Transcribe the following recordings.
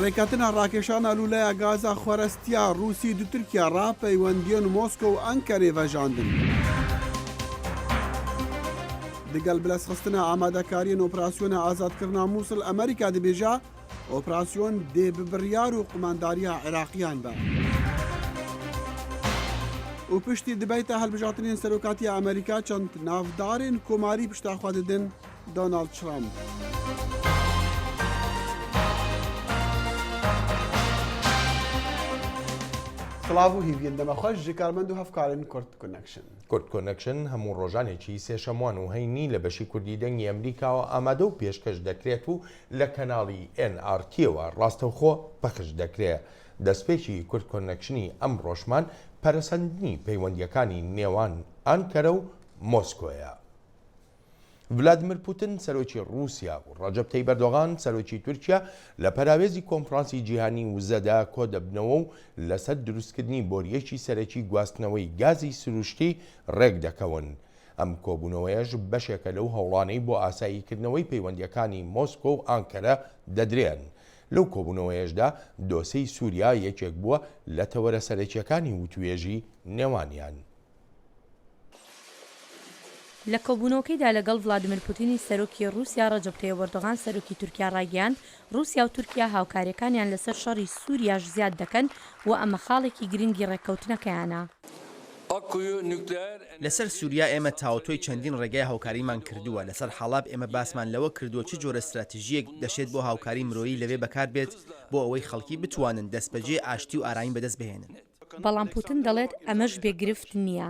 ڕێککەوتنە ڕاکێشانە لولەیە گازا خۆرەستیا رووسی دو تورکیا ڕاپەیوەندیان مۆسکۆ و ئەنکەرێ ڤەژاندن. دەگەل بلەسخستنە ئامادەکاریان ئۆپراسیۆنە ئازادکردنا مووسڵ ئەمریکا دەبێژە ئۆپراسیۆن دێ ببڕیار و قومانداریە عێراقیان بە. و پشتی دبیتە هەڵبژاتنین سەرۆکاتی ئەمریکا چەند ناودارên کۆماری پشتاخوا دەدن دۆناڵد ترامپ. سڵاو و هیویندەمە خۆش ji کارمەند و هەفکارن کورد کۆنەکشن. کورد کۆنەکشن هەموو ڕۆژانێکی سێشەموان و هەینی لە بەشی کوردی دەنگی ئەمریکاوە ئامادە و پێشکەش دەکرێت و لە کەناڵی NRTەوە ڕاستەوخۆ پەخش دەکرێت. دەستپێکی کورد کۆنەکشنی ئەم ڕۆژمان پەرەسەندنی پەیوەندیەکانی نێوان ئەنکەرە و مۆسکۆیە. ڤلادیمیر پوتین سەرۆکی رووسیا و ڕەجەب تەیب ئەردۆغان سەرۆکی تورکیا لە پەراوێزی کۆنفرانسی جیهانی وزەدا کۆ دەبنەوە و لەسەر دروستکردنی بۆریەکی سەرەکی گواستنەوەی گازی سروشتی ڕێک دەکەون. ئەم کۆبوونەوەیەش بەشێکە لەو هەوڵانەی بۆ ئاساییکردنەوەی پەیوەندیەکانی مۆسکۆ و ئەنکەرە دەدرێن. لەو کۆبوونەوەیەشدا دۆسەی سووریا یەکێک بووە لە تەوەرە سەرەکیەکانی وتوێژی نێوانیان. لە کۆبوونەوەکەیدا لەگەڵ ڤلادیمیر پوتینی سەرۆکی رووسیا ڕەجەب تەیب ئەردۆغان سەرۆکی تورکیا ڕایگەیاند رووسیا و تورکیا هاوکاریەکانیان لەسەر شەڕی سووریاش زیاد دەکەن و ئەمە خاڵێکی گرنگی ڕێککەوتنەکەیانە. لەسەر سووریا ئێمە تاوتۆی چەندین ڕێگای هاوکاریمان کردووە. لەسەر حەڵاب ئێمە باسمان لەوە کردووە چ جۆرە استراتیژیەک دەشێت بۆ هاوکاری مرۆیی لەوێ بەکار بێت بۆ ئەوەی خەڵکی بتوانن دەستبەجێ ئاشتی و ئاراین بەدەست بهێنن. بەڵام پوتین دەڵێت ئەمەش بێگرفت نییە.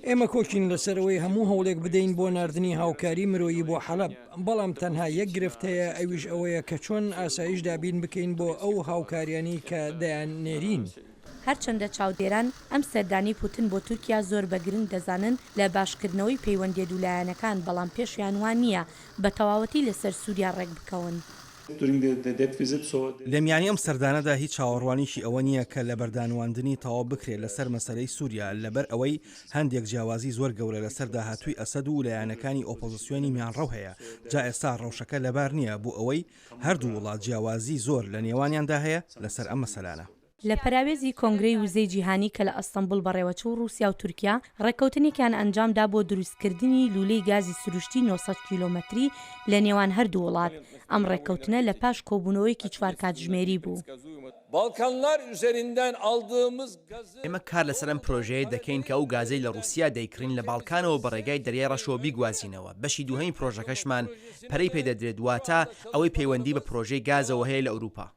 ئێمە کۆچین لەسەرەوەی هەموو هەوڵێک بدەین بۆ ناردنی هاوکاری مرۆیی بۆ حەلەب، بەڵام تەنها یەک گرفت هەیە، ئەویش ئەوەیە کە چۆن ئاسایش دابین بکەین بۆ ئەو هاوکاریانی کە دەیان نێرین. هەرچەندە چاودێران ئەم سەردانی پوتین بۆ تورکیا زۆر بەگرنگ دەزانن لە باشکردنەوەی پەیوەندیە دوولایەنەکان، بەڵام پێشیان وان نییە بە تەواوەتی لەسەر سووریا ڕێک بکەون. لە میانی ئەم سەردانەدا هیچ چاوەڕوانیشی ئەوە نییە کە لە بەردانواندنی تەواو بکرێت لەسەر مەسەلەی سووریا، لەبەر ئەوەی هەندێک جیاوازی زۆر گەورە لەسەر داهاتووی ئەسەد و لایەنەکانی ئۆپۆزیسیۆنی میانڕەو هەیە. جا ئێستا ڕەوشەکە لەبار نییە بۆ ئەوەی هەردوو وڵات جیاوازی زۆر لە نێوانیاندا هەیە لەسەر ئەم مەسەلانە. لە پەراوێزی کۆنگرەی وزەی جیهانی کە لە ئەستەمبول بەڕێوەچوو رووسیا و تورکیا ڕێککەوتنێکیان ئەنجامدا بۆ دروستکردنی لولەی گازی سروشتی 900 کیلۆمەتری لە نێوان هەردوو وڵات. ئەم ڕێککەوتنە لە پاش کۆبوونەوەیەکی 4 کاتژمێری بوو. ئێمە کار لەسەر ئەم پرۆژەیە دەکەین کە ئەو گازەی لە رووسیا دەیکڕین لە باڵکانەوە بە ڕێگای دەریای ڕەشەوە بیگوازینەوە. بەشی دووهەمی پرۆژەکەشمان پەرەی پێدەدرێت واتە ئەوەی پەیوەندی بە پرۆژەی گازەوە هەیە لە ئەوروپا.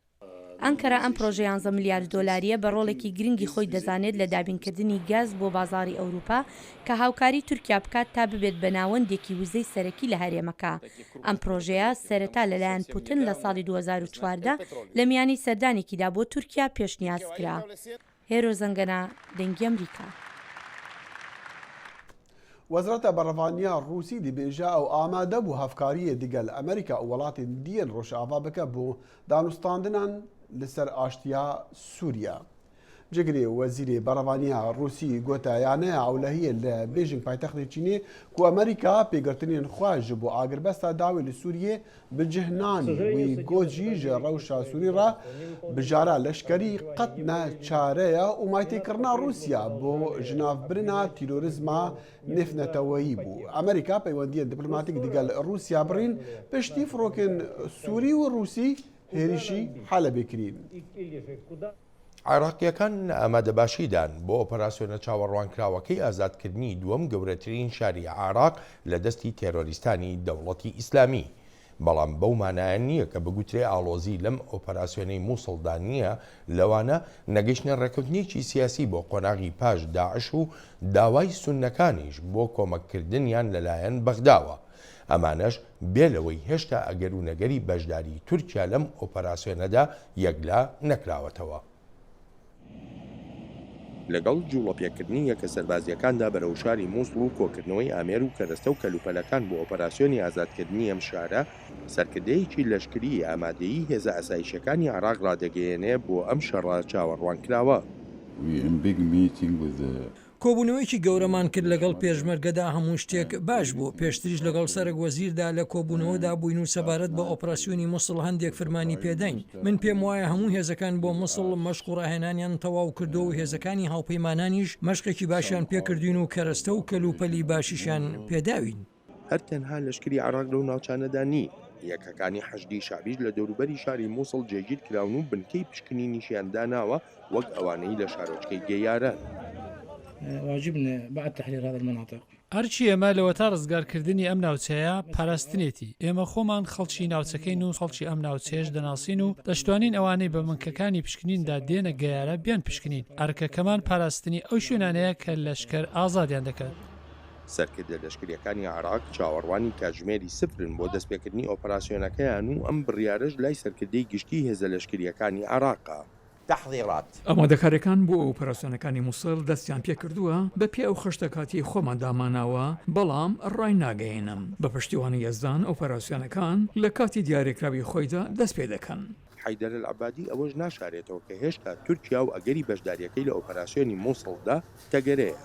ئەنکەرە ئەم پرۆژە 11 میلیارد دۆلاریە بە ڕۆڵێکی گرنگی خۆی دەزانێت لە دابینکردنی گاز بۆ بازاڕی ئەوروپا کە هاوکاری تورکیا بکات تا ببێت بە ناوەندێکی وزەی سەرەکی لە هەرێمەکە. ئەم پرۆژەیە سەرەتا لەلایەن پوتین لە ساڵی 2014 لە میانی سەردانێکیدا بۆ تورکیا پێشنیازکرا. هێرۆ زەنگەنە دەنگی ئەمریکا. وەزارەتە بەڕەوانیا رووسی دەبێژە ئەو ئامادە بوو هەفکاریە دیگەل ئەمریکا و وڵاتی دیەن ڕۆژئاوا بکە بۆ دانوستاندنان لەسەر ئاشتیا سووریا. جگرێ وەزیرێ بەڕەوانیا رووسی گۆتایانەیە ئەولەهیە لە بێژنگ پایتەختی چینێ کو ئەمریکا پێگرتنێن خواژ بۆ ئاگربەستا داوێ لە سووریێ بجهنان وی گۆجی ژە ڕەوشە سووریڕا بژارە لەشکەری قەت نەچارەیە و مایتێکردنا رووسیا بۆ ژناوبرنا تیرۆریزما نفنەتەوەیی بوو. ئەمریکا پەیوەندیە دیپلۆماتیک دیگەل رووسیا بڕین پشتی فڕۆکن سووری و رووسی هێریشی حەلەبێکرین. عێراقیەکان ئامادەباشیدان بۆ ئۆپەراسیۆنە چاوەڕوانکراوەکەی ئازادکردنی دووەم گەورەترین شاری عێراق لە دەستی تێرۆریستانی دەوڵەتی ئیسلامی. بەڵام بەو مانایە نییە کە بگوترێ ئاڵۆزی لەم ئۆپەراسیۆنەی مووسڵدا نییە، لەوانە نەگەیشتنە ڕێکەوتنێکی سیاسی بۆ قۆناغی پاش داعش و داوای سوننەکانیش بۆ کۆمەککردنیان لەلایەن بەغداوە. ئەمانەش بێلەوەی هێشتا ئەگەرونەگەری بەشداری تورکیا لەم ئۆپەراسیۆنەدا یەکلا نەکراوەتەوە. لەگەڵ جوڵەپێکردنی یەکە سەربازیەکاندا بەرەو شاری مووسڵ و کۆکردنەوەی ئامێر و کەرەستە و کەلوپەلەکان بۆ ئۆپەراسیۆنی ئازادکردنی ئەم شارە، سەرکردەیەکی لەشکری ئامادەیی هێزە ئاسایشەکانی عێراق ڕادەگەیەنێ بۆ ئەم شەڕە چاوەڕوانکراوە. کۆبوونەوەیکی گەورەمان کرد لەگەڵ پێشمەرگەدا هەموو شتێک باش بوو پێشتریش لەگەڵ سەرک وەزیردا لە کۆبوونەوەدا بووین و سەبارەت بە ئۆپراسیۆنی مووسڵ هەندێک فرمانی پێدەین من پێم وایە هەموو هێزەکان بۆ مووسڵ مەشق و ڕاهێنانیان تەواو کردو و هێزەکانی هاوپەیمانانیش مەشقێکی باشیان پێکردوین و کەرەستە و کەلوپەلی باشیشان پێداوین هەر تەنها لەشکری عراق لەو ناوچانەدا نی یەکەکانی حەشدی شابیش لە دەوروبەری شاری مووسڵ جێگیر کراون و بنکەی پشکنینیشیان داناوە وەک ئەوانەی لە شارۆچکەی گەیاران واجبنا بعد تحرير هذا المناطق هەرچی ئێمە لەوە تا ڕزگارکردنی ئەم ناوچەیە پاراستنێتی ئێمە خۆمان خەڵکی ناوچەکەین و خەڵکی ئەم ناوچێش دەناسین و دەشتوانین ئەوانەی بە منکەکانی پشکنیندا دێنە گەیارە بیان پشکنین ئەرکەکەمان پاراستنی ئەو شوێنانەیە کە لەشکەر ئازادیان دەکات سەرکردە لەشکریەکانی عراق چاوەڕوانی کاتژمێری سفرن بۆ دەستپێکردنی ئۆپراسیۆنەکەیان و ئەم بڕیارەش لای سەرکردەی گشتی هێزە لەشکریەکانی عراقا تحضيرات ئامادەکاریەکان بۆ ئۆپراسیۆنەکانی مووسڵ دەستیان پێ کردووە بە پێ ئەو خشتەکاتی خۆمان داماناوە بەڵام ڕای ناگەێنم بە پشتیوانی یەزدان ئۆپراسیۆنەکان لە کاتی دیارێکراوی خۆیدا دەست پێ دەکەن حیدەر العەبادی ئەوەش ناشارێتەوە کە هێشتا تورکیا و ئەگەری بەشداریەکەی لە ئۆپراسیۆنی مووسڵدا تەگەرەیە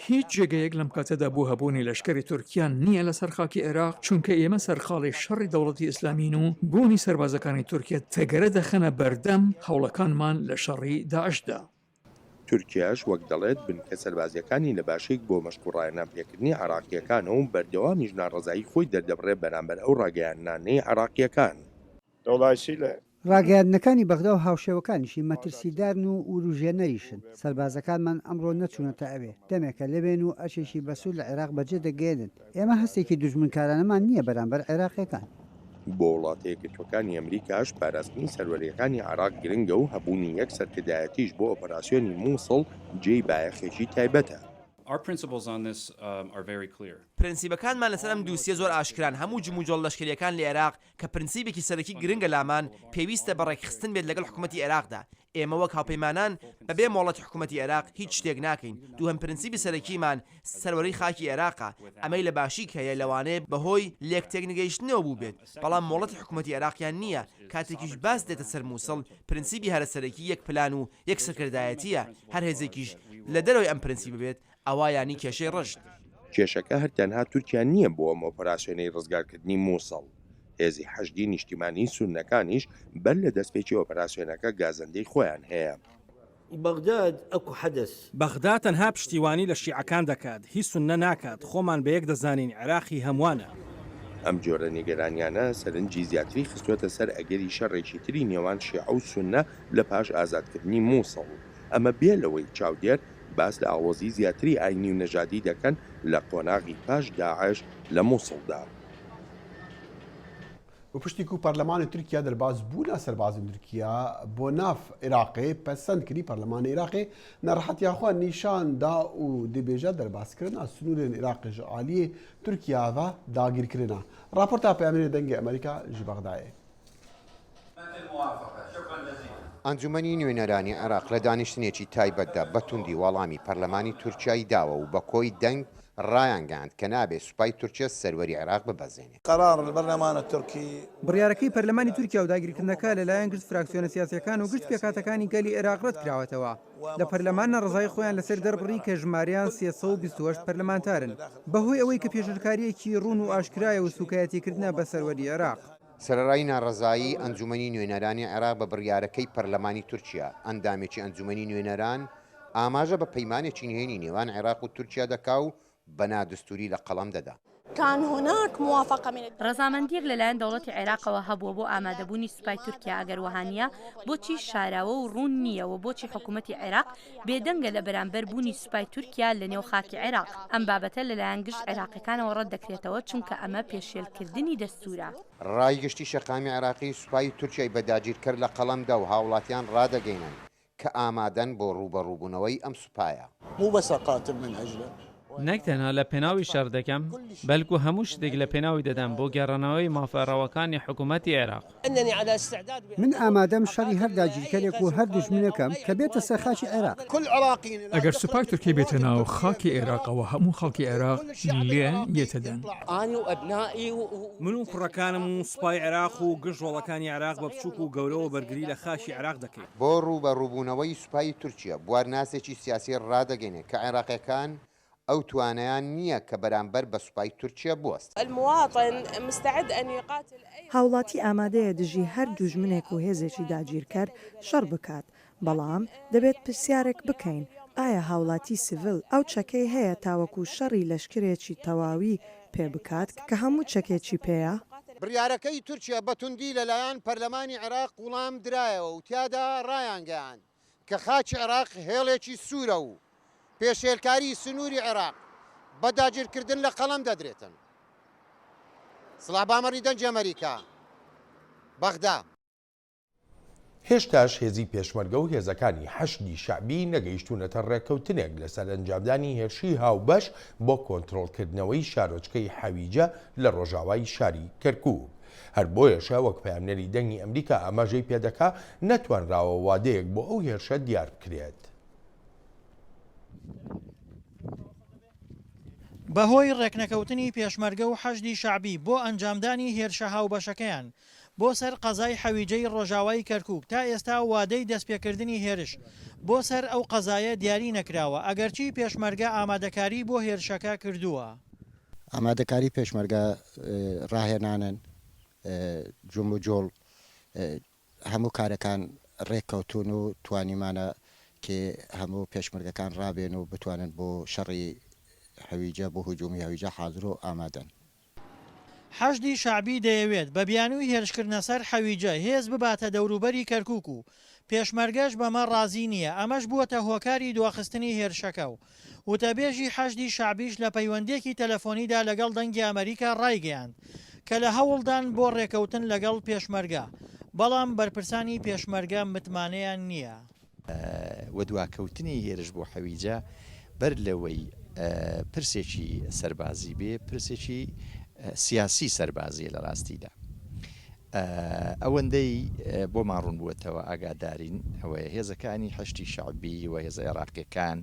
هیچ جێگەیەک لەم کاتەدا بۆ هەبوونی لەشکری تورکیان نییە لە سەرخاکی عێراق چونکە ئێمە سەرخاڵی شەڕی دەوڵەتی ئیسلامین و بوونی سەربازەکانی تورکیا تەگەرە دەخەنە بەردەم هەوڵەکانمان لە شەڕی داعشدا تورکیاش وەک دەڵێت بنکە سەربازیەکانی لە باشێک بۆ مەشقوڕایەنان پێکردنی عراقیەکانەوە و بەردەوامی ژناڕەزایی خۆی دەردەبڕێ بەرامبەر ئەو ڕاگەیاندانەی عراقیەکان ڕاگەیاندنەکانی بەغدا و هاوشێوەکانیشی مەترسیدارن و وروژێنەریشن سەربازەکانمان ئەمڕۆ نەچوونەتە ئەوێ دەمێکە لەبێن و ئەچێکی بەسوول لە عێراق بەجێ دەگەێنن ئێمە هەستێکی دوژمنکارانەمان نییە بەرامبەر عێراقیەکان بۆ وڵاتە یەکگرتووەکانی ئەمریکاش پاراستنی سەروەریەکانی عراق گرنگە و هەبوونی یەک سەرکردایەتیش بۆ ئۆپراسیۆنی مووسڵ جێی بایەخێکی تایبەتە پرینسیبەکانمان لەسەر ئەم دووسیە زۆر ئاشکران هەموو جموجۆڵ لەشکریەکان لە عێراق کە پرینسیبێکی سەرەکی گرنگە لامان پێویستە بەڕێکخستن بێت لەگەڵ حکوومەتی عێراقدا ئێمە وەک هاوپەیمانان بەبێ مۆڵەتی حکوومەتی عێراق هیچ شتێک ناکەین دووهەم پرینسیبی سەرەکیمان سەروەری خاکی عێراقا ئەمەی لە باشی کەیە لەوانەیە بەهۆی لێکتێک نگەیشتنەوە بوو بێت بەڵام مۆڵەتی حکوومەتی عێراقیان نییە کاتێکیش باس دێتە سەر مووسڵ پرینسیبی هەرە سەرەکی یەک پلان و یەک سەرکردایەتیە هەر هێزێکیش لە دەرەوەی ئەم پرینسیب بێت ئەوە ینی کێشەی ڕشت کێشەکە هەر تەنها تورکیا نییە بۆ ئەم ئۆپراسیۆنەی ڕزگارکردنی مووسڵ هێزی حەشدی نیشتیمانی سوننەکانیش بەر لە دەستپێکی ئۆپراسیۆنەکە گازەندەی خۆیان هەیە بەغدا تەنها پشتیوانی لە شیعەکان دەکات هیچ سوننە ناکات خۆمان بە یەک دەزانین عێراقی هەمووانە ئەم جۆرە نیگەرانیانە سەرنجی زیاتری خستوەتە سەر ئەگەری شەڕێکی تری نێوان شیعە و سوننە لە پاش ئازادکردنی مووسڵ ئەمە بێ لەوەی چاودێر باس لە ئاڵۆزی زیاتری ئاینی و نەژادی دەکەن لە قۆناغی پاش داعش لە مووسڵدا و پشتی و پەرلەمانی تورکیا دەرباز بوونا سەربازن تورکیا بۆ ناف عێراقی پەسەند کردی پەرلەمانی عێراقی نەڕەحەتیاخوا نیشاندا و دەبێژە دەربازکردنا سنوورên عێراقی ji aliyê Tirkiya ve dagirkirina. Raporta Peyamên Dengê Amerîka ji Bexdayê. ئەنجومەنی نوێنەرانی عێراق لە دانیشتنێکی تایبەتدا بەتوندی وەڵامی پەرلەمانی تورکیای داوە و بە کۆی دەنگ ڕایانگەاند کە نابێت سوپای تورکیا سەروەری عێراق ببەزێنێت. بڕیارەکەی پەرلەمانی تورکیا و داگیرکردنەکە لەلایەن گشت فراکسیۆنە سیاسیەکان و گشت پێکاتەکانی گەلی عێراق ڕەت کراوەتەوە. لە پەرلەمانە ڕزای خۆیان لەسەر دەربڕی کە ژماریان 328 پەرلەمانتارن بەهۆی ئەوەی کە پێشنکاریەکی ڕوون و ئاشکرایە و سوکایەتیکردنە بە سەروەری عێراق. سەرەڕای ناڕەزایی ئەنجومەنی نوێنەرانی عێراق بە بڕیارەکەی پەرلەمانی تورکیا ئەندامێکی ئەنجومەنی نوێنەران ئاماژە بە پەیمانێکی نهێنی نێوان عێراق و تورکیا دەکا و بەنادستوری لە قەڵەم دەدا. ڕەزامەندیەک لەلایەن دەوڵەتی عێراقەوە هەبووە بۆ ئامادەبوونی سوپای تورکیا ئەگەر وهانیە بۆچی شاراوە و ڕوون نییەوە بۆچی حکوومەتی عێراق بێدەنگە لە بەرامبەر بوونی سوپای تورکیا لە نێو خاکی عێراق ئەم بابەتە لەلایەن گشت عێراقیەکانەوە ڕەت دەکرێتەوە چونکە ئەمە پێشێلکردنی دەستورە. ڕای گشتی شەقامی عێراقی سوپای تورکیای بەداگیرکرد لە قەڵەمدا و هاوڵاتیان ڕادەگەینن کە ئامادەن بۆ ڕوبەڕووبوونەوەی ئەم سوپایە. نەکتەنها لە پێناوی شەڕ دەکەم بەلکو هەموو شتێک لە پێناوی دەدەم بۆ گەڕانەوەی مافەڕەوەکانی حکوومەتی عێراق. من ئامادەم شەڕی هەر داگیرکەرێک و هەر دژمنەکەم کە بێتە سەر خاکی عێراق. ئەگەر سوپای تورکی بێتە ناو خاکی عێراقەوە هەموو خەڵکی عێراق لێ یێتەدەن. من و کوڕەکانم و سوپای عێراق و گشتوڵەکانی عێراق بە بچووک و گەورەوە بەرگری لە خاشی عێراق دەکەین. بۆ ڕووبەڕووبوونەوەی سوپای تورکیا بوارناسێکی سیاسی ڕدەگەینێت کە عێراقیەکان ئەو توانیان نییە کە بەرامبەر بە سوپای تورکیا بوەست. هاوڵاتی ئامادەیە دژی هەر دوژمنێک و هێزێکی داگیرکەر شەڕ بکات، بەڵام دەبێت پرسیارێک بکەین ئایا هاوڵاتی سیڤل ئەو چەکەی هەیە تاوەکو شەڕی لەشکرێکی تەواوی پێ بکات کە هەموو چەکێکی پێیە؟ بڕیارەکەی تورکیا بەتوندی لەلایەن پەرلەمانی عێراق وڵام درایەوە و تیادا ڕایانگەیان کە خاچی عێراق هێڵێکی سوورە و پێشێلکاری سنووری عێراق بە داگیرکردن لە قەڵەم دەدرێتن. سڵاح بامەڕی دەنجی ئەمریکا بەغدا. هێشتاش هێزی پێشمەرگە و هێزەکانی حەشدی شعبی نەگەیشتوونەتە ڕێککەوتنێک لەسەر ئەنجامدانی هێرشی هاوبەش بۆ کۆنتڕۆڵکردنەوەی شارۆچکەی حەویجە لە ڕۆژاوای شاری کەرکووک. هەر بۆیەشە وەک پامنەری دەنگی ئەمریکا ئاماژەی پێدەکا نەتوانراوە وادەیەک بۆ ئەو هێرشە دیار بکرێت. بەهۆی ڕێکنەکەوتنی پێشمەرگە و حەشدی شعبی بۆ ئەنجامدانی هێرشە هاوبەشەکەیان بۆ سەر قەزای حەویجەی ڕۆژاوای کەرکووک تا ئێستا وادەی دەستپێکردنی هێرش بۆ سەر ئەو قەزایە دیاری نەکراوە، ئەگەرچی پێشمەرگە ئامادەکاری بۆ هێرشەکە کردووە. ئامادەکاری پێشمەرگە ڕاهێنانن جۆم و جۆڵ هەموو کارەکان ڕێککەوتون و توانیمانە کە هەموو پێشمەرگەکان ڕابێن و بتوانن بۆ شەڕی حەویجە بۆ هجومی هەویجە حاضر و ئامادەن. حەشدی شعبی دەیەوێت بە بیانووی هێرشکردنە سەر حەویجە هێز بباتە دەوروبەری کەرکووک و پێشمەرگەش بەمە ڕازی نییە، ئەمەش بووەتە هۆکاری دواخستنی هێرشەکە و وتەبێژی حەشدی شعبیش لە پەیوەندێکی تەلەفۆنیدا لەگەڵ دەنگی ئەمریکا ڕایگەیاند کە لە هەوڵدان بۆ ڕێکەوتن لەگەڵ پێشمەرگە، بەڵام بەرپرسانی پێشمەرگە متمانەیان نییە. وەدواکەوتنی هێرش بۆ حەویجە بەر لەوەی پرسێکی سەربازی بێ پرسێکی سیاسی سەربازیە لە ڕاستیدا. ئەوەندەی بۆ ماڕوون بووەتەوە ئاگادارین ئەوەیە هێزەکانی حەشتی شعبی و هێزە عێراقیەکان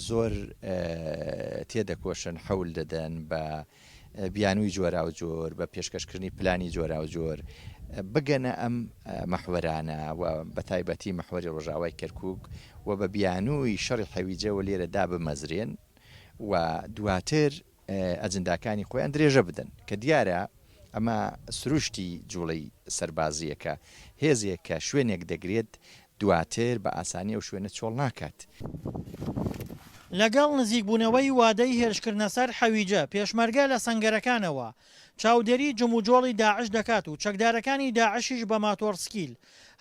زۆر تێدەکۆشن حەول دەدەن بە بیانووی جۆرا و جۆر بە پێشکەشکردنی پلانی جۆرا و جۆر بگەنە ئەم مەحوەرانە و بە تایبەتی مەحوەری ڕۆژاوای کەرکووک و بە بیانووی شەڕی حەویجەوە لێرە دابمەزرێن و دواتر ئەجنداکانی خۆیان درێژە بدەن کە دیارە ئەمە سروشتی جوڵەی سەربازیەکە هێزێک کە شوێنێک دەگرێت دواتر بە ئاسانی ئەو شوێنە چۆڵ ناکات. لەگەڵ نزیکبوونەوەی وادەی هێرشکردنە سەر حەویجە پێشمەرگە لە سەنگەرەکانەوە چاودێری جموجۆڵی داعش دەکات و چەکدارەکانی داعشیش بە ماتۆرسکیل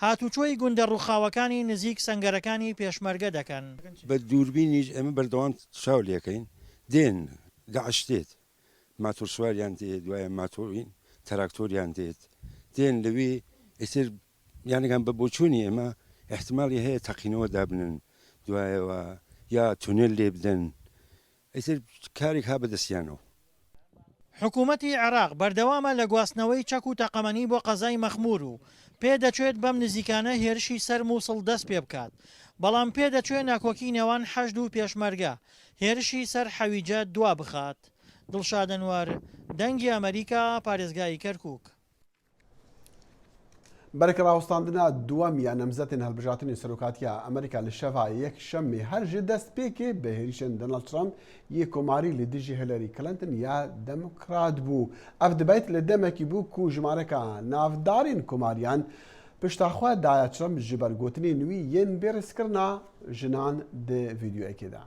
هاتوچۆی گوندە ڕووخاوەکانی نزیک سەنگەرەکانی پێشمەرگە دەکەن. بە دووربینیش ئەمە بەردەوام چاو لەکەین دێن داعش دێت ماتۆر سواریان دێت دوایە ماتۆرین تراکتۆریان دێت دێن لەوێ ئێسر یانەکان بە بۆچوونی ئێمە احتمالی هەیە تەقینەوە دابنن دوایەوە یا تونێل لێ بدەن ئێسر کارێک ها بەدەستیانەوە. حکوومەتی عێراق بەردەوامە لە گواستنەوەی چەک و تەقەمەنی بۆ قەزای مەخمور و پێ دەچێت بەم نزیکانە هێرشی سەر مووسڵ دەست پێ بکات، بەڵام پێ دەچێت ناکۆکی نێوان حەشد و پێشمەرگە هێرشی سەر حەویجە دوا بخات. دڵشادنوار دەنگی ئەمریکا پارێزگای کەرکووک. بەرەکە ڕاوستاندنا دووەمیان نەمزەتێن هەڵبژاتنی سەرۆکاتیە ئەمریکا لە شەڤا یەک شەمێ هەرژێ دەست پێکێ بە هێریشن دۆناڵد ترامپ یە کۆماری لە دژی هەلەری کلنتن یا دەموکرات بوو. ئەف دەبێت لە دەمێکی بوو کو ژمارەکە ناودارین کۆماریان پشتاخوا دایە ترامپ ji ber gotinê nûî yên bêrîskirina jinan di vîdyoyekê de.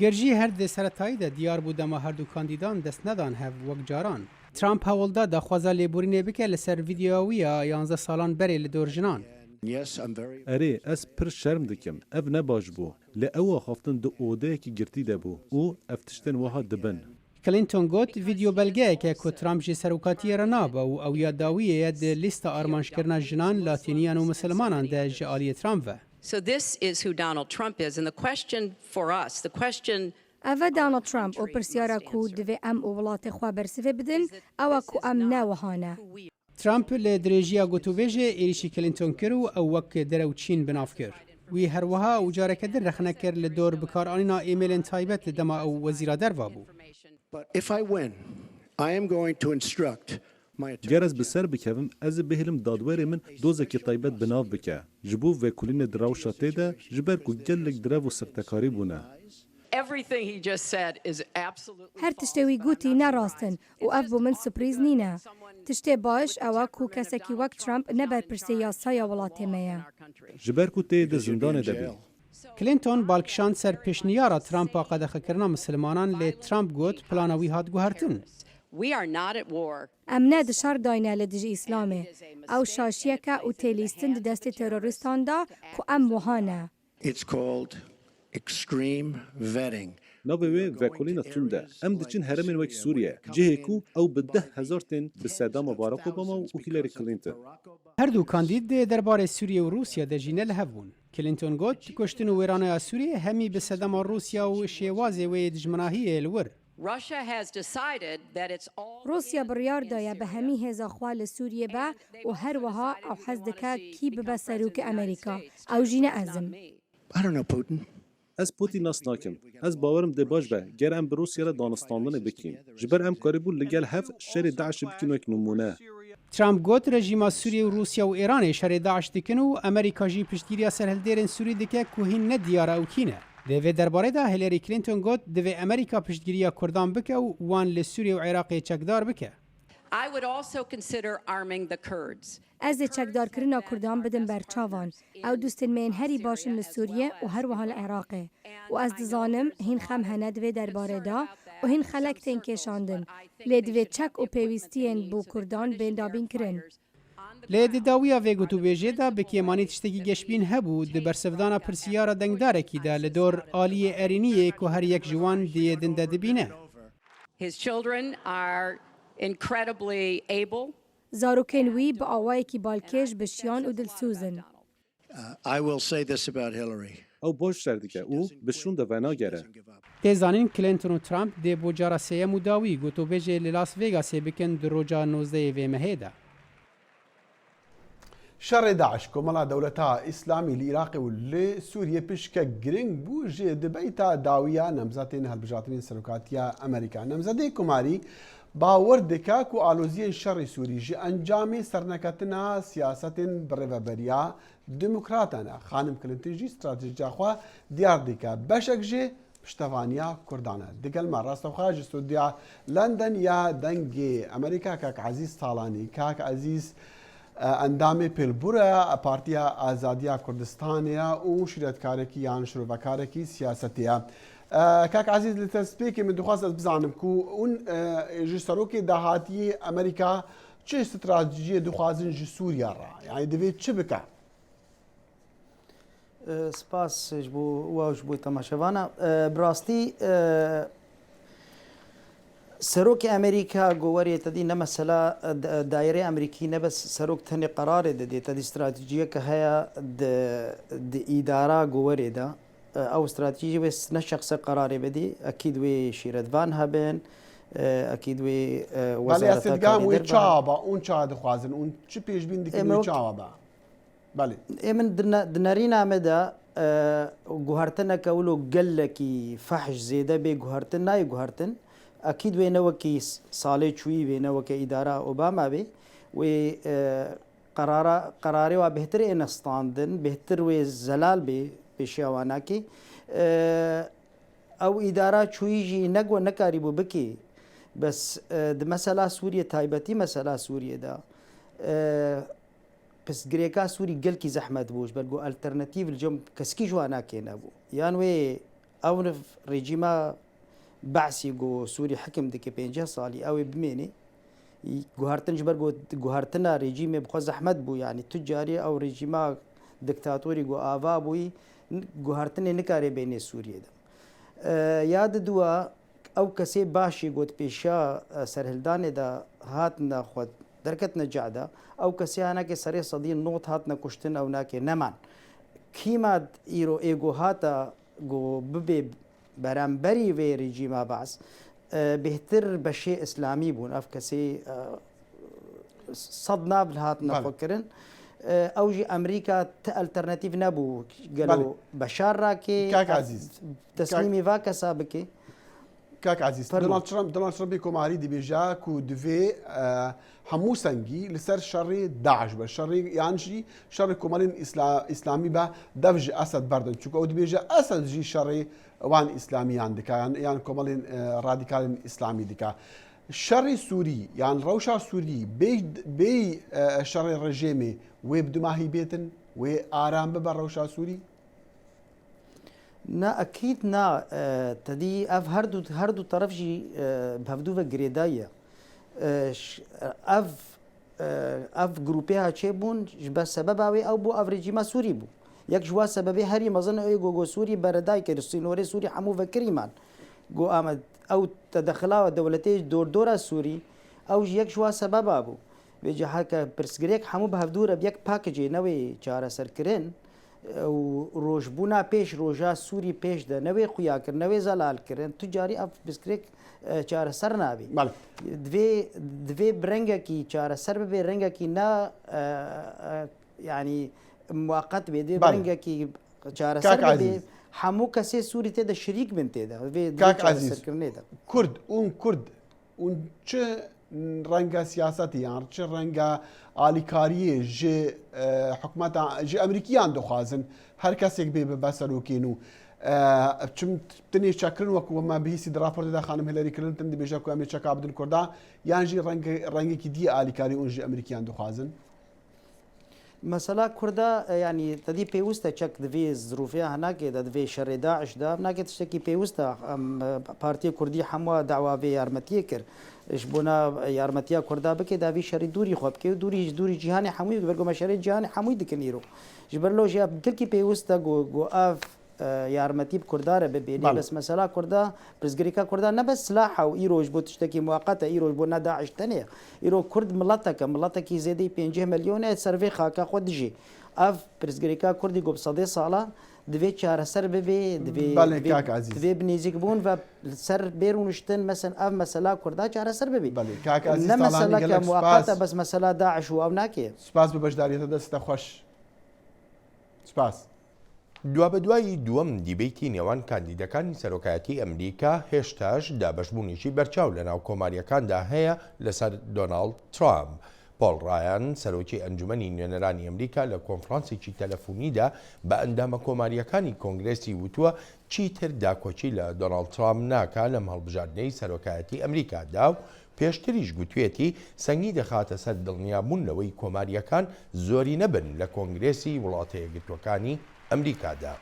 گەرژی هەر دێ سەرەتایی دە دیار بوو دەما هەردوو کاندیدان دەست نەدان هەڤ وەک جاران. ترامپ هەوڵدا داخوازا لێبورینێ بکە لەسەر ڤیدیۆویە 11 ساڵان بەرێ لە دۆرژنان. ئەرێ ئەس پر شەرم دکەم ئەڤ نەباش بوو لە ئەوە خەفتن دو ئۆدەیەکی گرتی دەبوو و ئەف تشتن وەها دبن. کلینتۆن گوت ڤیدیۆ بەلگەیەکە کۆ ترامپ ژێ سەرۆکاتیەرە نابە و ئەو یادداویەیە دە لیستە ئارمانجکردنا ژنان لاتینیان و مسلمانان دە ژە ئالیە ترامپە. So this is who Donald Trump is. And the question for us, the question ئەvە دانە ترامپ و پرسیارە کو divê em û welatê xwe bersivê bidin ew ku em newihane. ترامپ لە درێژیە گوتوبێژێ عێریشی کلینتۆن کرد و ئەو وەک دەرە و چین بناف کرد. وی هەروەها و جارێکە در رەخنە کرد لە دۆر بکارانینا ئیمێلên تایبەت لە دەما ئەو وەزیرە دەروا بوو. Ger ez bi ser bikevim ez ê bihêlim dadwerê min dozekî taybet bi nav bike ji bo vekulînê di rewşa tê de ji ber ku gelek direv û sirtekarî bûne. Her tiştê wî gotî nerast in û ev bû min sürprîz nîne. Tiştê baş ew ku kesekî wek Trump neberpirsê yasaya welatê me ye. Ji ber ku tê di zindanê de bî. کلینتۆن balkişand ser pêşniyara Trumpa qedexekirina misilmanan lê Trump got plana wî hat guhertin. Em ne dişar dayne li dijî Îslamê. Ew şaşiyeke û têlîstin di destê terorîstan da ku em wihane. Navê wê vekolîna tund e. Em diçin heremên wek Sûriye. Cihê ku ew bi 10,000 tên bi sedama Barack Obama û Hillary Clinton. Her du kandîd dê derbarê Sûriye û Rûsya de jî nelihev bûn. Clinton got kuştin û wêranaya Sûriye hemî bi sedema Rûsya û şêwazê wê dijminahiyê li wir. Rûsya biryar daye bi hemî hêza xwe li Sûriyê be û her wiha ew hez dike kî bibe serokê Amerîka. Ew jî ne ezim. Ez Putin nas nakim. Ez bawerim dê baş be ger em bi Rûsya re danistandinê bikîn. Ji ber em karîbû li gel hev şerê Daişê bikin wek numûne. Trump got rejîma Sûriye û Rûsya û Îranê şerê Daeş dikin û Amerîka jî piştgiriya serhildêrên Sûrî dike ku hîn ne diyara ew kî ne. Lê vê derbarê de Hillary Clinton got divê Amerîka piştgiriya Kurdan bike û wan li Sûriye û Iraqê çekdar bike. Ez ê çekdarkirina Kurdan bidim berçavan. Ew dostên me yên herî başin li Sûriye û her wiha li Iraqê. û ez dizanim hîn xem hene divê derbarê da û hîn xelek tên kêşandin. Lê divê çek û pêwîstiyên bû Kurdan bên dabîn kirin. Lê di dawiya vê gotûbêjê de bi kêmanî tiştekî geşbîn hebû di bersivdana pirsiyara dengdarekî de li dor aliyê erîniyê ku her yek ji wan diyêdin de dibîne. Zarokên wî bi awayekî balkêş bişiyan û dilsûzin. Ew baş ser dike û bi şûn de venagere. Tê zanîn Clinton û Trump dê bo cara sêyem û dawî gotûbêjê li Las Vegasê bikin di roja 19 vê mehê de. شەڕێ داعش کۆمەڵا دەوڵەتە ئیسلامی لە عێراق و لێ سووریە پشکە گرنگ بوو ژێ دەبیتە داویە نەمزەتێن هەڵبژاتنین سەرۆکاتیە ئەمریکا نەمزەدەی کوماری باوەڕ دەکات و ئالۆزیەن شەڕی سووری ژە ئەنجامی سەرنەکەتنە سیاسەتên birêveberiya demokratane xanim Clinton jî stratejîyaxwe diyar dike beşek jê piştevaniya Kurdan e. Digel me rastexwe ji Studiya London ya dengê Amerîka Kak Ezîz Talanî Kak Ezîz ئەندامê pêlbûra Partiya Azadiya Kurdistanê û şîretkarekî yan şîrovekarekî siyasetê ye. Kak Ezîz li tespêkê min dixwast ez bizanim ku hûn ji serokê dahatiyê Amerîka çi stratejiyê dixwazin ji Sûriya re yani divê çi bike? Spas ji bo û ji bo temaşevana bi rastî سەرۆکی ئەمریکا گۆوەرێتەدی نە مەسەلا دایرەی ئەمریکی نەبەس سەرۆک تەنێ قەرارێ دەدێتە دی استراتیژیە کە هەیە ئیدارا گۆوەرێدا ئەو استراتیژی وێ نە شخصە قەرارێ بدی ئەکید وێ شیرەتوان هەبێن ئەکید وێ وەزارەتگام وێ چاوە ئون چا دەخوازن ئون چ پێشبین دکن چاوە بە ئێمن دنەری نامەدا گوهارتنەکە ولۆ گەلێکی فەحش زێدە بێ گوهارتن نای گوهارتن ئەکید وێنەوەکی ساڵێ چووی وێنەوەکە ئیدارا ئۆباما بێ وێ قەرارێ وا بهتر ئێنەستاندن بهتر وێ زەلال بێ پێشیاواناکێ ئەو ئیدارا چوویژی نەگوە نەکاری بوو بکێ بەس مەسەلا سووریە تایبەتی مەسەلا سووریەدا پسگرێکا سووری گەلکی زەحمەت بووش بەرگۆ ئەلتەرنەتیڤ جۆم کەسکی جوان ناکێنە بوو یان وێ ئەو ڕێژیمە بەعسی گۆ سووری حکم دکە 5 ساڵی ئەوێ بمێنێ گوهارتن ژبەر گوهارتنە ڕێژیمێ بخۆ زەحمەت بوو ینی توجاری ئەو ڕێژیما دکتاتۆری گۆ ئاوا بووی گوهارتنێ نکارێ بینێ سووریەدا یادە دووە ئەو کەسێ باشی گوت پێشا سەرهلدانێدا هات نەخوت دەرکەت نەجادا ئەو کەسیانەکە سەرێ سەدی نۆت هات نەکوشتن ئەو ناکێ نەمان کیما ئیرۆ ئێگۆ هاتە گۆ ببێ بەرامبەری وێ ریژیما باس بهتر بەشێ ئیسلامی بوون ئەف کەسێ سەد نابل هات نەخۆکردن ئەوژی ئەمریکا ئەلتەرنەتیڤ نەبوو گەلو بەشار ڕاکێ تەسلیمی وا کەسا بکێ کاک عزیز دۆناڵد ترامپی کۆماری دەبێژا و دوێ هەموو سەنگی لەسەر شەڕی داعش بە شەڕی یانژی شەڕی کۆمەڵین ئیسلامی بە دەبژ ئەسد بەردن چووکە ئەو دەبێژە ئەسەدژی شەڕی ئەوان ئیسلامیان دکایان یان کۆمەڵین ڕادیکالین ئیسلامی دیکە شەڕی سووری یان ڕەوشا سووری بێ شەڕی ڕژێمێ وێ بدوماهی بێتن وێ ئارام ببە ڕەوشا سووری نا ئەکیید نا تەدی ئەف هەردوو تەرەفژی هەفتوو بە گرێداییە ئەف گروپێ هاچێ بوون بە سەبەباوێ ئەو بۆ ئەڤریجیما سووری بوو یەک ژوا سەبەبێ هەری مەزن ئەوی گۆگۆ سووری بەرەدای کرد سینۆرێ سووری هەموو بەکریمان گۆ ئامەد ئەو تەدەخلاوە دەوڵەتێش دۆردۆرە سووری ئەو یەک ژوا سەبەبا بوو بێجە هەکە پرسگرێک هەموو بە هەفتوورە یەک پاکەجێنەوەی چارەسەرکردن ڕۆژبوونا پێش ڕۆژا سووری پێشدا نەوێ خویاکردنەوەی زەلالکردن توجاری ئەف پرسگرێک چارەسەر نابێت دوێ برەنگێکی چارەسەر ببێ ڕەنگێکی نا ینی موقت بێ دێ برەنگێکی چارەسەر بێ هەموو کەسێ سووری تێدا شریک بن تێدا سەرکردنێدا کورد اون چه ڕەنگە سیاسەتی یان چه ڕەنگە ئالیکاریە ژێ حکوومەت ژێ ئەمریکیان دەخوازن هەر کەسێک بێ بە بەسەرۆکێن و چم تنێ چەکردن وەکو وەمە بهیسی دراپۆرتدا خانم هێلەریکردن تن دەبێژە کو ئەمێ چەکا بدن کووردا یانژی ڕەنگێکی دی ئالیکاری اون ژێ ئەمریکیان دەخوازن مەسەلا کووردا ینی تەدی پێویستە چەک دەوێ زروفەیە هەناکێدا دەوێ شەڕێ داعشدا ناکێت شتێکی پێویستە پارتی کوردی هەموو داواوێ یارمەتیە کرد بۆنا یارمەتیە کووردا بکێ داوی شەڕی دووری خۆ بکێ و دووری جیهانی هەمووی بەرگۆمە شەڕی جیهانی هەمووی دکنیرۆ ji ber lojiya dilkî pêwîst e got ev yarmetî bi Kurda re bibênî bes mesela Kurda pirzgirêka Kurda ne bes silaha û îroj bû tiştekî muqet e îroj bû ne Daeş tenê îro Kurd mileteke miletekî zêdî 5 milyonê servê xaka xwe dijî ev pirzgirêka Kurdî got sedê sala divê çareser bibê divê binêzik bûn ve ser bêrûniştin mesela ev mesela Kurda çareser bibê ne meseleke muqet e bes mesela Daeş û ew nakê سپاس بە بەشداریەتە دەستە خۆش سپاس دوا بە دوایی دووەم دیبیتی نێوان کاندیدەکانی سەرۆکایەتی ئەمریکا هێشتاش دابەشبوونیشی بەرچاو لە ناو کۆماریەکاندا هەیە لەسەر دۆناڵد ترامپ. پۆڵ ڕایان سەرۆکی ئەنجومەنی نوێنەرانی ئەمریکا لە کۆنفرانسێکی تەلەفۆنیدا بە ئەندامە کۆماریەکانی کۆنگرێسی وتووە چیتر داکۆچی لە دۆناڵد ترامپ ناکا لە هەڵبژاردنەی سەرۆکایەتی ئەمریکادا و پێشتریش گوتوێتی سەنگی دەخاتە سەر دڵنیابوون لەوەی کۆماریەکان زۆری نەبن لە کۆنگرێسی وڵاتە یەکگرتووەکانی ئەمریکادا.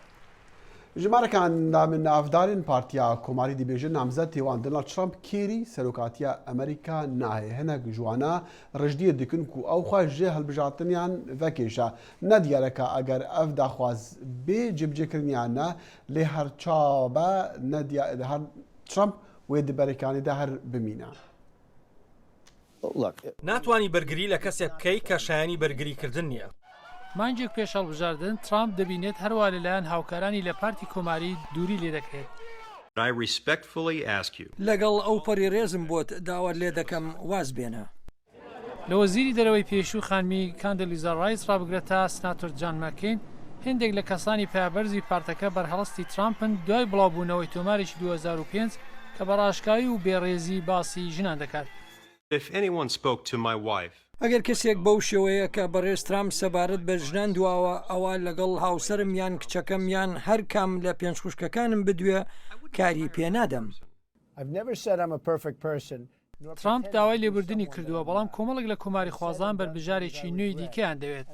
ژمارەکان نامە ناودارن پارتیا کۆماری دەبێژە نامزەد تێوان دۆناڵد ترامپ کێری سەرۆکاتیە ئەمریکا ناهەیە هەنێک جوانە ڕژدیە دکن و ئەو خۆشێ هەڵبژاتنیان ڤەکێشە نەدیارەکە ئەگەر ئەف داخواز بێ جێبجێکردنیانە لێ هەرچابە هەر ترامپ وێ دبەرەکانیدا هەر بمینە. ناتوانی بەرگری لە کەسێک بکەی کە شایانی بەرگریکردن نییە. مانجێک پێش هەڵبژاردن ترامپ دەبینێت هەروە لەلایەن هاوکارانی لە پارتی کۆماری دووری لێ دەکرێت. لەگەڵ ئەو پەری ڕێزم بۆت داوات لێ دەکەم واز بێنە. لە وەزیری دەرەوەی پێشوو خانمی کاندەلیزا ڕایس ڕابگرێتە سناتۆر جان ماکین هێندێک لە کەسانی پایابەرزی پارتەکە بەرهەڵستی ترامپن دوای بڵاوبوونەوەی تۆمارێکی 2005 کە بەڕاشکایی و بێڕێزی باسی ژنان دەکات. ئەگەر کەسێک بەو شێوەیە کە بەڕێز ترامپ سەبارەت بە ژنان دواوە ئەوە لەگەڵ هاوسەرم یان کچەکەم یان هەر کام لە پێنج خوشکەکانم بدوێ کاری پێ نادەم. ترامپ داوای لێبوردنی کردووە بەڵام کۆمەڵێک لە کۆماری خوازان بەربژارێکی نوێی دیکەیان دەوێت.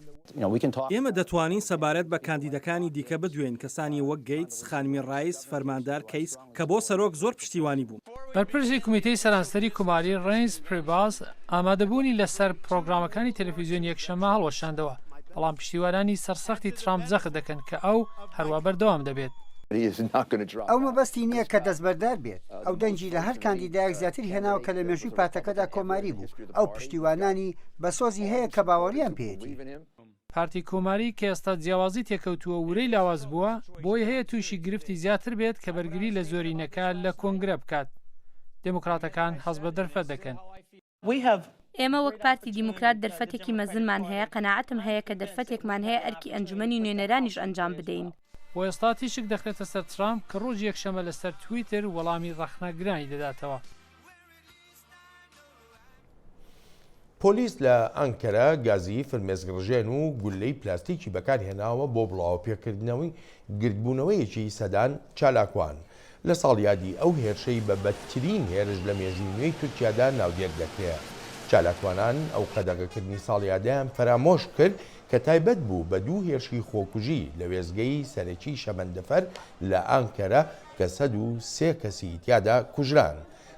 ئێمە دەتوانین سەبارەت بە کاندیدەکانی دیکە بدوێن کەسانی وەک گەیتس خانمی ڕایس فەرماندار کەیس کە بۆ سەرۆک زۆر پشتیوانی بوو. بەرپرسی کومیتەی سەرانسەری کوماری ڕێنز پریباز ئامادەبوونی لەسەر پرۆگرامەکانی تەلەڤیزیۆن یەکشەممە هەڵوەشاندەوە بەڵام پشتیوانانی سەرسەختی ترامپ جەخت دەکەن کە ئەو هەروە بەردەوام دەبێت. ئەو مەبەستی نییە کە دەستبەردار بێت ئەو دەنجی لە هەر کاندیدایەک زیاتر هێناوە کە لە مێژووی پارتەکەدا کۆماری بوو ئەو پشتیوانانی بە سۆزی هەیە کە باوەڕیان پێێتی. پارتی کۆماری کە ئێستا جیاوازی تێکەوتووە ورەی لاواز بووە بۆی هەیە تووشی گرفتی زیاتر بێت کە بەرگری لە زۆرینەکە لە کۆنگرە بکات. دموکراتەکان هەز بە دەرفەت دەکەن. ئێمە وەک پارتی دیموکرات دەرفەتێکی مەزنمان هەیە، قەناعەتم هەیە کە دەرفەتێکمان هەیە ئەرکی ئەنجومەنی نوێنەرانیش ئەنجام بدەین. بۆ ئێستا تیشک دەخرێتە سەر ترامپ کە ڕۆژ یەکشەمە لەسەر تویتر وەڵامی ڕەخنەگرانی دەداتەوە. پۆلیس لە ئەنکەرە گازی فرمێسکڕژێن و گولەی پلاستیکی بەکارهێناوە بۆ بڵاو پێکردنەوەی گردبوونەوەیەکی سەدان چالاکوان لە ساڵیادی ئەو هێرشەی بە بەدترین هێرش لە مێژووی تورکیادا ناودێک دەکرێت. چالاکوانان ئەو قەدەغەکردنی ساڵیادەیان فەرامۆش کرد کە تایبەت بوو بە دوو هێرشی خۆکوژی لە وێزگەی سەرەکی شەمەندەفەر لە ئەنکەرە کە 103 کەسی تیادا کوژران.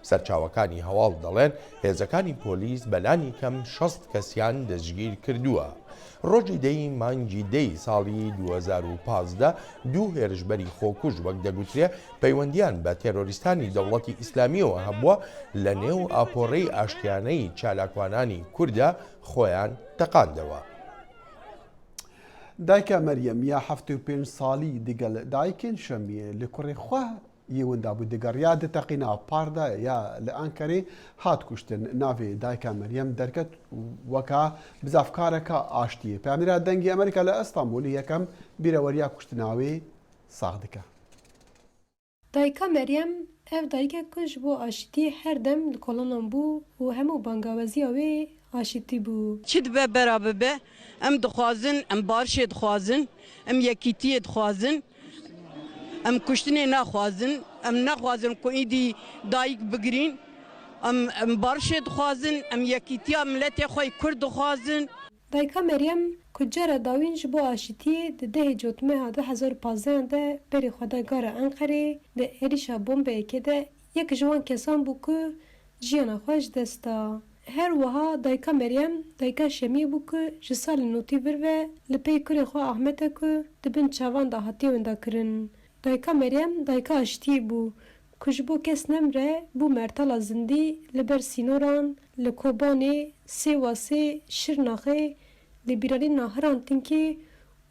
سەرچاوەکانی هەواڵ دەڵێن هێزەکانی پۆلیس بەلانی کەم 60 کەسیان دەستگیر کردووە. ڕۆژی دەی مانگی دەی ساڵی 2015 دوو هێرشبەری خۆکوژ وەک دەگوترێ پەیوەندیان بە تێرۆریستانی دەوڵەتی ئیسلامیەوە هەبووە لە نێو ئاپۆڕەی ئاشتیانەی چالاکوانانی کووردە خۆیان تەقاندەوە. دایکە مەریەم یا 75 ساڵی دیگەل دایکên شەمیە لە کوڕی خوا یێوندا بوو دەگەڕیا دتەقینا پاردا یا لە ئەنکەرێ هات کوشتن ناوێ دایکە مەریەم دەرکەت وەکا بزافکارەکە ئاشتیە پامێرا دەنگی ئەمریکا لە ئەستانبولی یەکەم بیرەوەریا کوشتناوێ ساغ دکە. دایکە مەریەم ev dayikek ji bo aşîtiyê her dem li kolanan bû û hemû bangaweziya wê aşîtî bû. Çi dibe beraber be em dixwazin em barişê dixwazin em yekîtiyê dixwazin em kuştinê naxwazin em naxwazin ku îdî dayîk bigirîn em barişê dixwazin em yekîtiya milletê xwe Kurd dixwazin. Dayika Meryem ku cara dawîn ji bo aşîtiyê di dehê cotmeha 2015 de berê xwedagara Enqerê di êrişa bombeyekê de yek ji wan kesan bû ku jiyana xwe ji dest da. Her wiha dayika Meryem dayika şemiyê bû ku ji salên notî vir ve li pey kurê xwe Ahmete ku dibin çavan dahatiyê wenda kirin. Dayika Meryem dayika aşîtiyê bû ku ji bo kes nemre bû mertala zindî li ber sînoran li Kobanê, Sêwasê, Şirnaxê li bîrarî nahiran Tinkê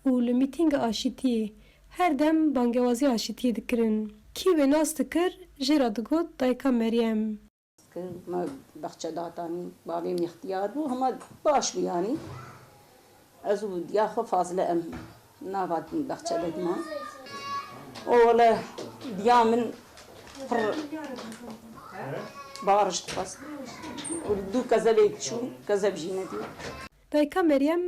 û li mîtînga aşîtiyê her dem bangewazî aşîtiyê dikirin. Kî wê nas dikir jê ra digot dayika Meryem. Me bexçe datanî bavê min ixtiyar bû hema baş bû yanî ez û diya xwe fazle em navatin bexçe vedima o wele diya min pir bariş dixwast û du kezebê çû kezeb jî nediye. Dayika Meryem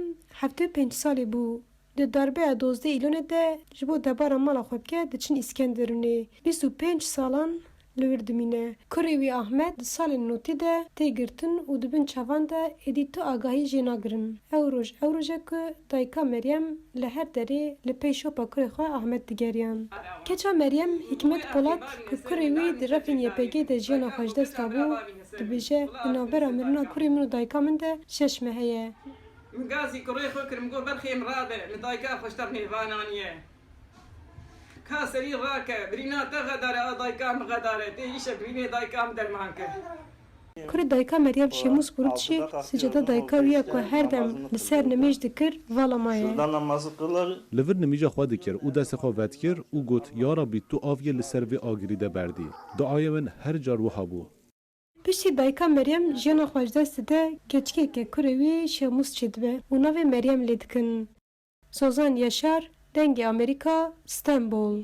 75 salê bû. Di darbeya 12 îlonê de ji bo debara mala xwe bike diçin İskenderunê. 25 salan li wir dimîne. Kurê wî Ahmed di salên notî de tê girtin û dibin çavan de êdî tu agahî jê nagirin. Ew roj e ku dayika Meryem li her derê li pey şopa kurê xwe Ahmed digeriyan. Keça Meryem Hikmet Polat ku kurê wî di refên YPG de jiyana xwe ji dest dabû dibêje li navbera mirina kurê min û dayika min de 6 me heye. من قاسي كوري فكر مقول برخي مرادة لضايقا فشتر نيفانانية كاسري راكة برينا تغدارة ضايقا مغدارة تيجيش بريني ضايقا مدرمانكة Kurê dayika Meryem Şemûz Kurutçî sicada dayika wî ye ku her dem li ser nimêj dikir vala maye. Li vir nimîja xwe dikir û destê xwe vedkir û got ya Rabî tu aviye li ser vê agirî de berdî. Duayê min her car wiha bû. Piştî dayika Meryem jiyana xwe ji dest dide keçikeke kurê wî Şemûz çê dibe û navê Meryem lê dikin. Sozan Yaşar dengê Amerîka Stenbol.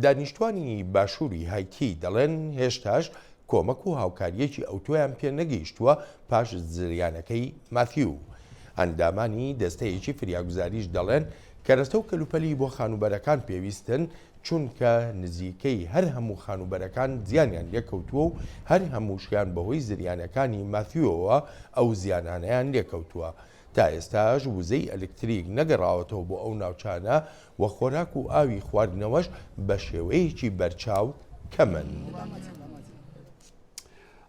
دانیشتوانی باشووری هایتی دەڵێن هێشتاش کۆمەک و هاوکاریەکی ئەوتۆیان پێ نەگەیشتووە پاش زریانەکەی ماتیو. ئەندامانی دەستەیەکی فریاگوزاریش دەڵێن کەرەستە و کەلوپەلی بۆ خانوبەرەکان پێویستن چونکە نزیکەی هەر هەموو خانوبەرەکان زیانیان لێکەوتووە و هەر هەمووشیان بەهۆی زریانەکانی ماتیوەوە ئەو زیانانەیان لێکەوتووە. تا ئێستاش وزەی ئەلکتریک نەگەڕاوەتەوە بۆ ئەو ناوچانە و خۆراک و ئاوی خواردنەوەش بە شێوەیەکی بەرچاو کەمن.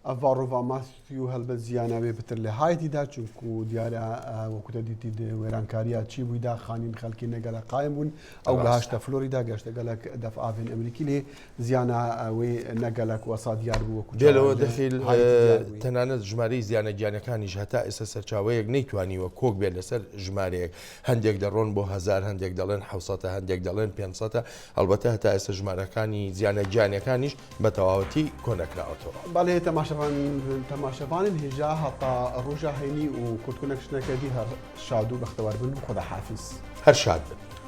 ئەڤڕۆڤ ماسیو هەلبەت زیاناوێ پتر لە هایتیدا چونکو دیارە وەکوتە دیتی وێرانکاریە چی بوویدا خانین خەڵکی نەگەلە قایم بوون ئەو لە هاشتە فلۆریدا گەشتەگەلک دەفعاڤێن ئەمریکی لێ زیانە وێ نەگەلک وەسا دیار بوو وەکو دێلەوە دەخیل تەنانەت ژمارەی زیانە گیانەکانیش هەتا ئێستا سەرچاوەیەک نەیتوانیوە کۆک بێت لەسەر ژمارەیەک هەندێک دەڕۆن بۆ 1000 هەندێک دەڵێن 600 هەندێک دەڵێن 500 هەڵبەتە هەتا ئێستا ژمارەکانی زیانە گیانەکانیش بە تەواوەتی کۆنەکراوەتەوە. بەڵێ تەماشەوانین هێژا هەتا ڕۆژە هەینی و کورتکوونەکشنەکەدی هەر شاد و بەختەوار بن و خۆدا حافز هەر شاد بن.